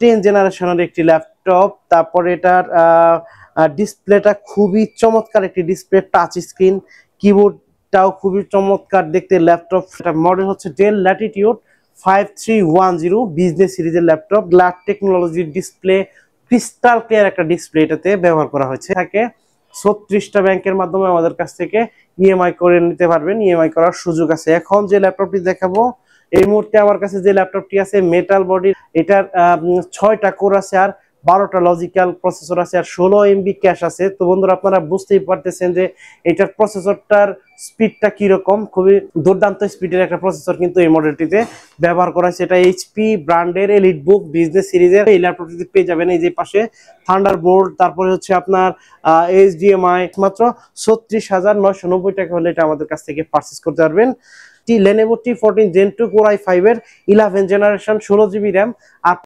10 জেনারেশনের একটি ল্যাপটপ। তারপরে এটার ডিসপ্লেটা খুবই চমৎকার একটি ডিসপ্লে, টাচ স্ক্রিন, কিবোর্ডটাও খুবই চমৎকার দেখতে ল্যাপটপ। এটা মডেল হচ্ছে ডেল ল্যাটিটিউড 5310 বিজনেস সিরিজের ল্যাপটপ। গ্লাস টেকনোলজির ডিসপ্লে, ক্রিস্টাল ক্লিয়ার একটা ডিসপ্লে এটাতে ব্যবহার করা হয়েছে। থাকে 36টা ব্যাংকের মাধ্যমে আমাদের কাছ থেকে ইএমআই করে নিতে পারবেন, ইএমআই করার সুযোগ আছে। এখন যে ল্যাপটপটি দেখাবো, এই মুহূর্তে আমার কাছে যে ল্যাপটপটি আছে মেটাল বডি, এটার 6টা কোর আছে আর 12টা লজিক্যাল প্রসেসর আছে আর 16 এমবি ক্যাশ আছে। তো বন্ধুরা আপনারা বুঝতেই পারতেছেন যে এটার প্রসেসরটার স্পিডটা কিরকম, খুবই দুর্দান্ত স্পিডের একটা প্রসেসর কিন্তু এই মডেলটিতে ব্যবহার করা হয়েছে। এটা এইচপি ব্র্যান্ডের এলিটবুক বিজনেস সিরিজের এই ল্যাপটপটিতে পেয়ে যাবেন। এই যে পাশে থান্ডারবোল্ট, তারপরে হচ্ছে আপনার এইচডিএমআই। মাত্র 36,990 টাকা হলে এটা আমাদের কাছ থেকে পারচেস করতে পারবেন। Lenovo T14 Gen 2 Core i5 এর 11 জেনারেশন 16 জিবি র্যাম আর